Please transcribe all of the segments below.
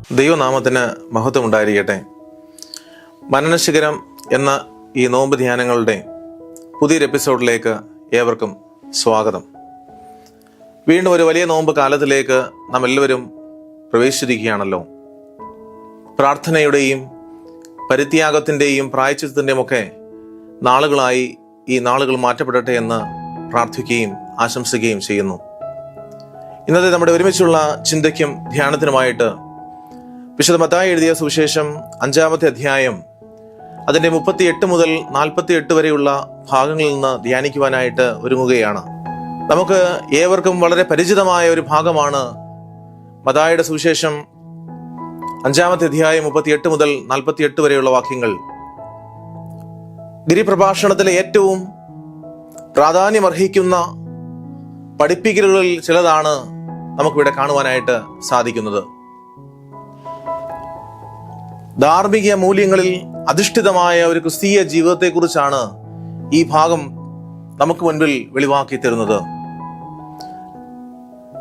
ദൈവനാമത്തിന് മഹത്വം ഉണ്ടായിരിക്കട്ടെ. മനനശിഖരം എന്ന ഈ നോമ്പ് ധ്യാനങ്ങളുടെ പുതിയൊരു എപ്പിസോഡിലേക്ക് ഏവർക്കും സ്വാഗതം. വീണ്ടും ഒരു വലിയ നോമ്പ് കാലത്തിലേക്ക് നാം എല്ലാവരും പ്രവേശിച്ചിരിക്കുകയാണല്ലോ. പ്രാർത്ഥനയുടെയും പരിത്യാഗത്തിൻ്റെയും പ്രായശ്ചിത്തത്തിൻ്റെയും ഒക്കെ നാളുകളായി ഈ നാളുകൾ മാറ്റപ്പെടട്ടെ എന്ന് പ്രാർത്ഥിക്കുകയും ആശംസിക്കുകയും ചെയ്യുന്നു. ഇന്നത്തെ നമ്മുടെ ഒരുമിച്ചുള്ള ചിന്തയ്ക്കും ധ്യാനത്തിനുമായിട്ട് വിശുദ്ധ മത്തായി എഴുതിയ സുവിശേഷം 5-ാമത്തെ അധ്യായം അതിൻ്റെ 38 മുതൽ 48 വരെയുള്ള ഭാഗങ്ങളിൽ നിന്ന് ധ്യാനിക്കുവാനായിട്ട് ഒരുങ്ങുകയാണ്. നമുക്ക് ഏവർക്കും വളരെ പരിചിതമായ ഒരു ഭാഗമാണ് മത്തായിയുടെ സുവിശേഷം 5-ാമത്തെ അധ്യായം 38 മുതൽ 48 വരെയുള്ള വാക്യങ്ങൾ. ഗിരിപ്രഭാഷണത്തിലെ ഏറ്റവും പ്രാധാന്യമർഹിക്കുന്ന പഠിപ്പിക്കലുകളിൽ ചിലതാണ് നമുക്കിവിടെ കാണുവാനായിട്ട് സാധിക്കുന്നത്. ധാർമ്മിക മൂല്യങ്ങളിൽ അധിഷ്ഠിതമായ ഒരു ക്രിസ്തീയ ജീവിതത്തെക്കുറിച്ചാണ് ഈ ഭാഗം നമുക്ക് മുൻപിൽ വെളിവാക്കി തരുന്നത്.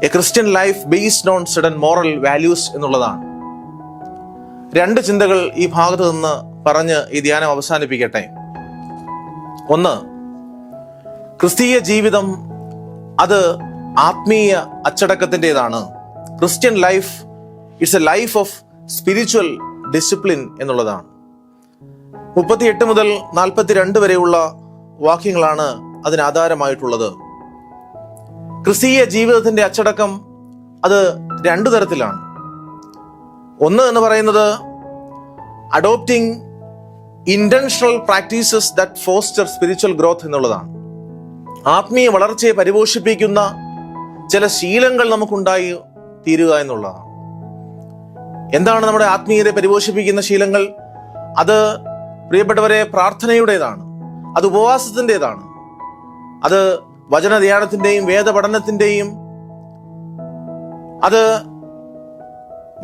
A Christian life based on certain moral values എന്നുള്ളതാണ്. 2 ചിന്തകൾ ഈ ഭാഗത്ത് നിന്ന് പറഞ്ഞ് ഈ ധ്യാനം അവസാനിപ്പിക്കട്ടെ. ഒന്ന്, ക്രിസ്തീയ ജീവിതം അത് ആത്മീയ അച്ചടക്കത്തിൻ്റെതാണ്. Christian life it's a life of spiritual discipline എന്നുള്ളതാണ്. 38 മുതൽ 42 വരെയുള്ള വാക്യങ്ങളാണ് അതിനാധാരമായിട്ടുള്ളത്. ക്രിസ്തീയ ജീവിതത്തിന്റെ അച്ചടക്കം അത് 2 തരത്തിലാണ്. ഒന്ന് എന്ന് പറയുന്നത് adopting intentional practices that foster spiritual growth എന്നുള്ളതാണ്. ആത്മീയ വളർച്ചയെ പരിപോഷിപ്പിക്കുന്ന ചില ശീലങ്ങൾ നമുക്കുണ്ടായി തീരുക എന്നുള്ളതാണ്. എന്താണ് നമ്മുടെ ആത്മീയതയെ പരിപോഷിപ്പിക്കുന്ന ശീലങ്ങൾ? അത് പ്രിയപ്പെട്ടവരെ പ്രാർത്ഥനയുടേതാണ്, അത് ഉപവാസത്തിൻ്റെതാണ്, അത് വചനധ്യാനത്തിൻ്റെയും വേദപഠനത്തിൻ്റെയും, അത്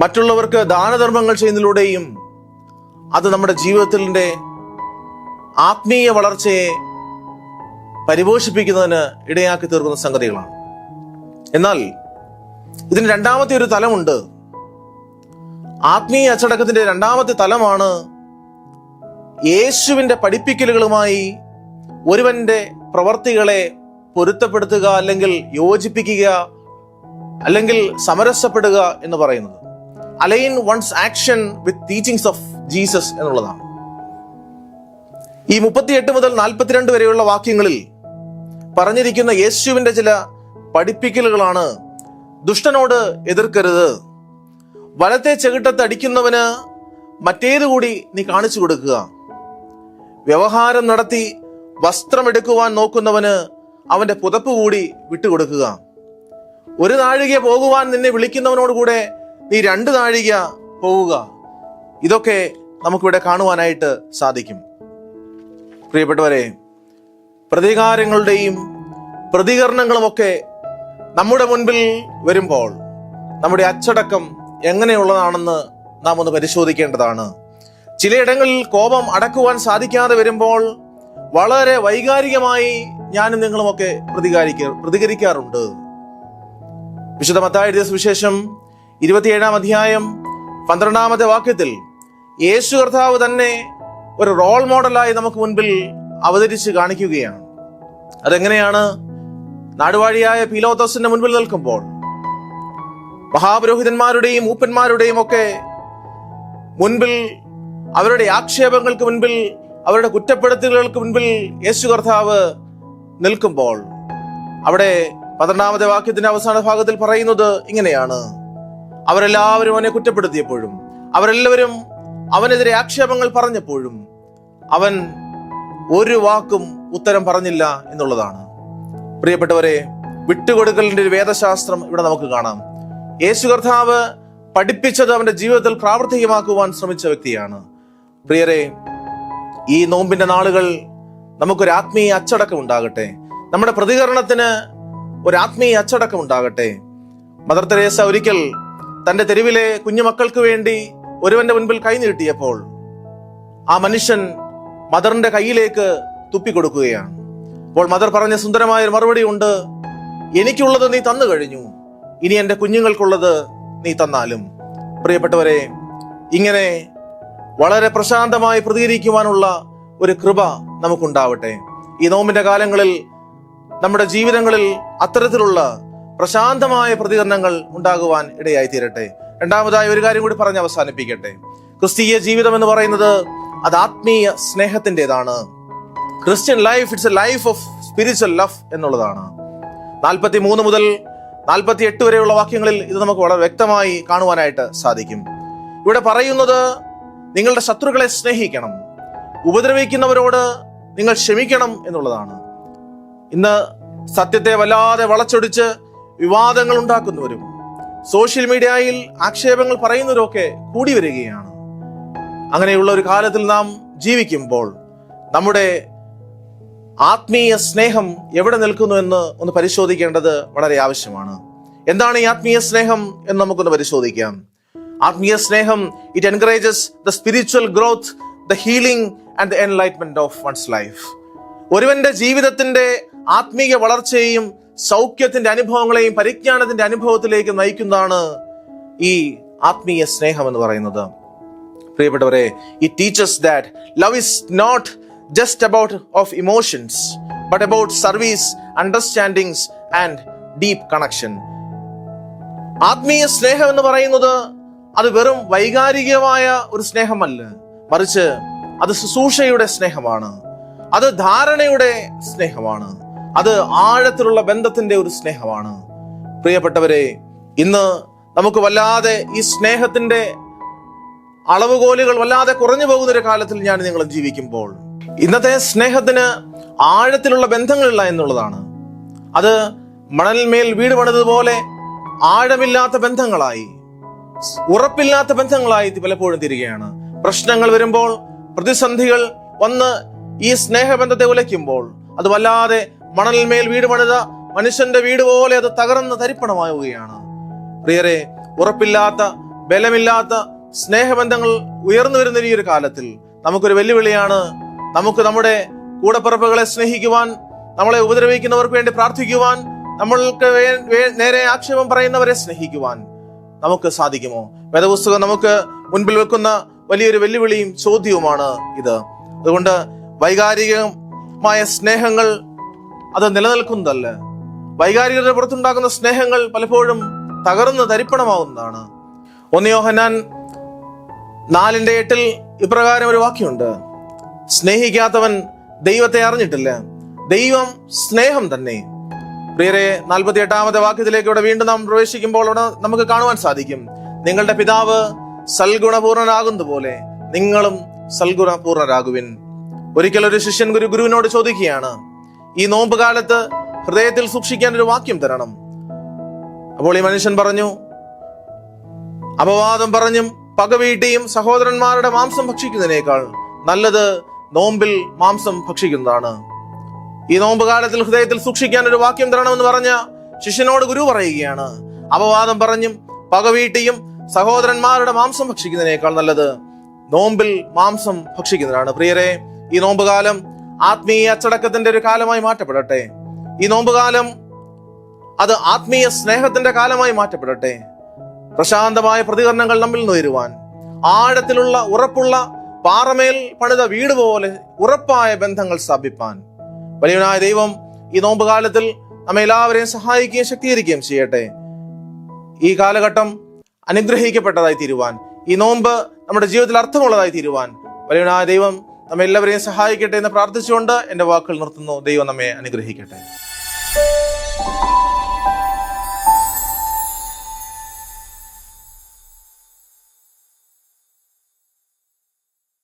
മറ്റുള്ളവർക്ക് ദാനധർമ്മങ്ങൾ ചെയ്യുന്നതിലൂടെയും, അത് നമ്മുടെ ജീവിതത്തിൻ്റെ ആത്മീയ വളർച്ചയെ പരിപോഷിപ്പിക്കുന്നതിന് ഇടയാക്കി തീർക്കുന്ന സംഗതികളാണ്. എന്നാൽ ഇതിന് 2ാമത്തെ ഒരു തലമുണ്ട്. ആത്മീയ അച്ചടക്കത്തിന്റെ 2ാമത്തെ തലമാണ് യേശുവിന്റെ പഠിപ്പിക്കലുകളുമായി ഒരുവന്റെ പ്രവർത്തികളെ പൊരുത്തപ്പെടുത്തുക, അല്ലെങ്കിൽ യോജിപ്പിക്കുക, അല്ലെങ്കിൽ സമരസപ്പെടുക എന്ന് പറയുന്നത്. Align one's action with teachings of Jesus എന്നുള്ളതാണ്. ഈ 38 മുതൽ 42 വരെയുള്ള വാക്യങ്ങളിൽ പറഞ്ഞിരിക്കുന്ന യേശുവിന്റെ ചില പഠിപ്പിക്കലുകളാണ്: ദുഷ്ടനോട് എതിർക്കരുത്, വലത്തെ ചെകിട്ടത്ത് അടിക്കുന്നവന് മറ്റേതുകൂടി നീ കാണിച്ചു കൊടുക്കുക, വ്യവഹാരം നടത്തി വസ്ത്രമെടുക്കുവാൻ നോക്കുന്നവന് അവന്റെ പുതപ്പ് കൂടി വിട്ടുകൊടുക്കുക, ഒരു നാഴിക പോകുവാൻ നിന്നെ വിളിക്കുന്നവനോട് കൂടെ നീ 2 നാഴിക പോവുക. ഇതൊക്കെ നമുക്കിവിടെ കാണുവാനായിട്ട് സാധിക്കും. പ്രിയപ്പെട്ടവരെ, പ്രതികാരങ്ങളുടെയും പ്രതികരണങ്ങളുമൊക്കെ നമ്മുടെ മുൻപിൽ വരുമ്പോൾ നമ്മുടെ അച്ചടക്കം എങ്ങനെയുള്ളതാണെന്ന് നാം ഒന്ന് പരിശോധിക്കേണ്ടതാണ്. ചിലയിടങ്ങളിൽ കോപം അടക്കുവാൻ സാധിക്കാതെ വരുമ്പോൾ വളരെ വൈകാരികമായി ഞാനും നിങ്ങളുമൊക്കെ പ്രതികരിക്കാറുണ്ട്. വിശുദ്ധ മത്തായി എഴുതിയ സുവിശേഷം 27-ാം അധ്യായം 12-ാമത്തെ വാക്യത്തിൽ യേശു കർത്താവ് തന്നെ ഒരു റോൾ മോഡലായി നമുക്ക് മുൻപിൽ അവതരിച്ച് കാണിക്കുകയാണ്. അതെങ്ങനെയാണ്? നാടുവാഴിയായ പീലോത്തോസിന്റെ മുൻപിൽ നിൽക്കുമ്പോൾ മഹാപുരോഹിതന്മാരുടെയും മൂപ്പന്മാരുടെയും ഒക്കെ മുൻപിൽ, അവരുടെ ആക്ഷേപങ്ങൾക്ക് മുൻപിൽ, അവരുടെ കുറ്റപ്പെടുത്തലുകൾക്ക് മുൻപിൽ യേശു കർത്താവ് നിൽക്കുമ്പോൾ അവിടെ 12-ാമത്തെ വാക്യത്തിന്റെ അവസാന ഭാഗത്തിൽ പറയുന്നത് ഇങ്ങനെയാണ്: അവരെല്ലാവരും അവനെ കുറ്റപ്പെടുത്തിയപ്പോഴും, അവരെല്ലാവരും അവനെതിരെ ആക്ഷേപങ്ങൾ പറഞ്ഞപ്പോഴും അവൻ ഒരു വാക്കും ഉത്തരം പറഞ്ഞില്ല എന്നുള്ളതാണ്. പ്രിയപ്പെട്ടവരെ, വിട്ടുകൊടുക്കലിന്റെ ഒരു വേദശാസ്ത്രം ഇവിടെ നമുക്ക് കാണാം. യേശു കർത്താവ് പഠിപ്പിച്ചത് അവന്റെ ജീവിതത്തിൽ പ്രാവർത്തികമാക്കുവാൻ ശ്രമിച്ച വ്യക്തിയാണ്. പ്രിയരെ, ഈ നോമ്പിന്റെ നാളുകൾ നമുക്കൊരു ആത്മീയ അച്ചടക്കം ഉണ്ടാകട്ടെ. നമ്മുടെ പ്രതികരണത്തിന് ഒരു ആത്മീയ അച്ചടക്കം ഉണ്ടാകട്ടെ. മദർ തെരേസ ഒരിക്കൽ തന്റെ തെരുവിലെ കുഞ്ഞുമക്കൾക്ക് വേണ്ടി ഒരുവന്റെ മുൻപിൽ കൈ നീട്ടിയപ്പോൾ ആ മനുഷ്യൻ മദറിന്റെ കയ്യിലേക്ക് തുപ്പിക്കൊടുക്കുകയാണ്. അപ്പോൾ മദർ പറഞ്ഞ സുന്ദരമായ ഒരു മറുപടി ഉണ്ട്: എനിക്കുള്ളത് നീ തന്നു കഴിഞ്ഞു, ഇനി എന്റെ കുഞ്ഞുങ്ങൾക്കുള്ളത് നീ തന്നാലും. പ്രിയപ്പെട്ടവരെ, ഇങ്ങനെ വളരെ പ്രശാന്തമായി പ്രതികരിക്കുവാനുള്ള ഒരു കൃപ നമുക്കുണ്ടാവട്ടെ. ഈ നോമ്പിന്റെ കാലങ്ങളിൽ നമ്മുടെ ജീവിതങ്ങളിൽ അത്തരത്തിലുള്ള പ്രശാന്തമായ പ്രതികരണങ്ങൾ ഉണ്ടാകുവാൻ ഇടയായി തീരട്ടെ. രണ്ടാമതായി ഒരു കാര്യം കൂടി പറഞ്ഞ് അവസാനിപ്പിക്കട്ടെ. ക്രിസ്തീയ ജീവിതം എന്ന് പറയുന്നത് അത് ആത്മീയ സ്നേഹത്തിൻ്റെതാണ്. Christian life it's a life of spiritual love എന്നുള്ളതാണ്. 43 മുതൽ 48 വരെയുള്ള വാക്യങ്ങളിൽ ഇത് നമുക്ക് വളരെ വ്യക്തമായി കാണുവാനായിട്ട് സാധിക്കും. ഇവിടെ പറയുന്നത് നിങ്ങളുടെ ശത്രുക്കളെ സ്നേഹിക്കണം, ഉപദ്രവിക്കുന്നവരോട് നിങ്ങൾ ക്ഷമിക്കണം എന്നുള്ളതാണ്. ഇന്ന് സത്യത്തെ വല്ലാതെ വളച്ചൊടിച്ച് വിവാദങ്ങൾ ഉണ്ടാക്കുന്നവരും സോഷ്യൽ മീഡിയയിൽ ആക്ഷേപങ്ങൾ പറയുന്നവരൊക്കെ കൂടി വരികയാണ്. അങ്ങനെയുള്ള ഒരു കാലത്തിൽ നാം ജീവിക്കുമ്പോൾ നമ്മുടെ ആത്മീയ സ്നേഹം എവിടെ നിൽക്കുന്നു എന്ന് ഒന്ന് പരിശോധിക്കേണ്ടത് വളരെ ആവശ്യമാണ്. എന്താണ് ഈ ആത്മീയ സ്നേഹം എന്ന് നമുക്കൊന്ന് പരിശോധിക്കാം. ആത്മീയ സ്നേഹം it encourages the spiritual growth, the healing and the enlightenment of wands life. ഒരുവന്റെ ജീവിതത്തിന്റെ ആത്മീയ വളർച്ചയെയും സൗഖ്യത്തിന്റെ അനുഭവങ്ങളെയും പരിജ്ഞാനത്തിന്റെ അനുഭവത്തിലേക്ക് നയിക്കുന്നതാണ് ഈ ആത്മീയ സ്നേഹം എന്ന് പറയുന്നത്. പ്രിയപ്പെട്ടവരെ, it teaches that love is not just about of emotions but about service, understandings and deep connection. ആത്മീയ സ്നേഹം എന്ന് പറയുന്നത് അത് വെറും വൈകാരികമായ ഒരു സ്നേഹമല്ല, മറിച്ച് അത് ശുശ്രൂഷയുടെ സ്നേഹമാണ്, അത് ധാരണയുടെ സ്നേഹമാണ്, അത് ആഴത്തിലുള്ള ബന്ധത്തിന്റെ ഒരു സ്നേഹമാണ്. പ്രിയപ്പെട്ടവരെ, ഇന്ന് നമുക്ക് വല്ലാതെ ഈ സ്നേഹത്തിന്റെ അളവുകോലുകൾ വല്ലാതെ കുറഞ്ഞു പോകുന്ന ഒരു കാലത്തിൽ ഞാൻ നിങ്ങൾ ജീവിക്കുമ്പോൾ ഇന്നത്തെ സ്നേഹത്തിന് ആഴത്തിലുള്ള ബന്ധങ്ങളില്ല എന്നുള്ളതാണ്. അത് മണൽമേൽ വീട് പണിതുപോലെ ആഴമില്ലാത്ത ബന്ധങ്ങളായി, ഉറപ്പില്ലാത്ത ബന്ധങ്ങളായി പലപ്പോഴും തീരുകയാണ്. പ്രശ്നങ്ങൾ വരുമ്പോൾ, പ്രതിസന്ധികൾ വന്ന് ഈ സ്നേഹബന്ധത്തെ ഉലയ്ക്കുമ്പോൾ അത് വല്ലാതെ മണൽമേൽ വീട് പണിത മനുഷ്യന്റെ വീട് പോലെ അത് തകർന്ന് തരിപ്പണമാവുകയാണ്. പ്രിയരെ, ഉറപ്പില്ലാത്ത, ബലമില്ലാത്ത സ്നേഹബന്ധങ്ങൾ ഉയർന്നു വരുന്ന ഈ ഒരു കാലത്തിൽ നമുക്കൊരു വെല്ലുവിളിയാണ്. നമുക്ക് നമ്മുടെ കൂടപ്പിറപ്പുകളെ സ്നേഹിക്കുവാൻ, നമ്മളെ ഉപദ്രവിക്കുന്നവർക്ക് വേണ്ടി പ്രാർത്ഥിക്കുവാൻ, നമ്മൾക്ക് നേരെ ആക്ഷേപം പറയുന്നവരെ സ്നേഹിക്കുവാൻ നമുക്ക് സാധിക്കുമോ? വേദപുസ്തകം നമുക്ക് മുൻപിൽ വെക്കുന്ന വലിയൊരു വെല്ലുവിളിയും ചോദ്യവുമാണ് ഇത്. അതുകൊണ്ട് വൈകാരികമായ സ്നേഹങ്ങൾ അത് നിലനിൽക്കുന്നതല്ല. വൈകാരികരുടെ പുറത്തുണ്ടാകുന്ന സ്നേഹങ്ങൾ പലപ്പോഴും തകർന്ന് തരിപ്പണമാവുന്നതാണ്. 1 യോഹന്നാൻ 4:8 ഇപ്രകാരം ഒരു വാക്യമുണ്ട്: സ്നേഹിക്കാത്തവൻ ദൈവത്തെ അറിഞ്ഞിട്ടില്ല, ദൈവം സ്നേഹം തന്നെ. പ്രിയരെ, 48 വാക്യത്തിലേക്ക് ഇവിടെ വീണ്ടും നാം പ്രവേശിക്കുമ്പോൾ അവിടെ നമുക്ക് കാണുവാൻ സാധിക്കും, നിങ്ങളുടെ പിതാവ് സൽഗുണപൂർണനാകുന്നത് പോലെ നിങ്ങളും സൽഗുണപൂർണരാകുവിൻ. ഒരിക്കൽ ഒരു ശിഷ്യൻ ഗുരുവിനോട് ചോദിക്കുകയാണ്, ഈ നോമ്പ് കാലത്ത് ഹൃദയത്തിൽ സൂക്ഷിക്കാൻ ഒരു വാക്യം തരണം. അപ്പോൾ ഈ മനുഷ്യൻ പറഞ്ഞു, അപവാദം പറഞ്ഞും പകവീട്ടിയും സഹോദരന്മാരുടെ മാംസം ഭക്ഷിക്കുന്നതിനേക്കാൾ നല്ലത് നോമ്പിൽ മാംസം ഭക്ഷിക്കുന്നതാണ്. ഈ നോമ്പ് കാലത്തിൽ ഹൃദയത്തിൽ സൂക്ഷിക്കാൻ ഒരു വാക്യം തരണമെന്ന് പറഞ്ഞ ശിഷ്യനോട് ഗുരു പറയുകയാണ്, അപവാദം പറഞ്ഞും പകവീട്ടിയും സഹോദരന്മാരുടെ മാംസം ഭക്ഷിക്കുന്നതിനേക്കാൾ നല്ലത് നോമ്പിൽ മാംസം ഭക്ഷിക്കുന്നതാണ്. പ്രിയരെ, ഈ നോമ്പുകാലം ആത്മീയ അച്ചടക്കത്തിന്റെ ഒരു കാലമായി മാറ്റപ്പെടട്ടെ. ഈ നോമ്പുകാലം അത് ആത്മീയ സ്നേഹത്തിന്റെ കാലമായി മാറ്റപ്പെടട്ടെ. പ്രശാന്തമായ പ്രതികരണങ്ങൾ നമ്മിൽ ഉയരുവാൻ, ആഴത്തിലുള്ള ഉറപ്പുള്ള പാറമേൽ പണിത വീട് പോലെ ഉറപ്പായ ബന്ധങ്ങൾ സ്ഥാപിപ്പാൻ വലിയവനായ ദൈവം ഈ നോമ്പുകാലത്തിൽ നമ്മെ എല്ലാവരെയും സഹായിക്കുകയും ശക്തീകരിക്കുകയും ചെയ്യട്ടെ. ഈ കാലഘട്ടം അനുഗ്രഹിക്കപ്പെട്ടതായി തീരുവാൻ, ഈ നോമ്പ് നമ്മുടെ ജീവിതത്തിൽ അർത്ഥമുള്ളതായി തീരുവാൻ വലിയവനായ ദൈവം നമ്മെ എല്ലാവരെയും സഹായിക്കട്ടെ എന്ന് പ്രാർത്ഥിച്ചുകൊണ്ട് എന്റെ വാക്കുകൾ നിർത്തുന്നു. ദൈവം നമ്മെ അനുഗ്രഹിക്കട്ടെ.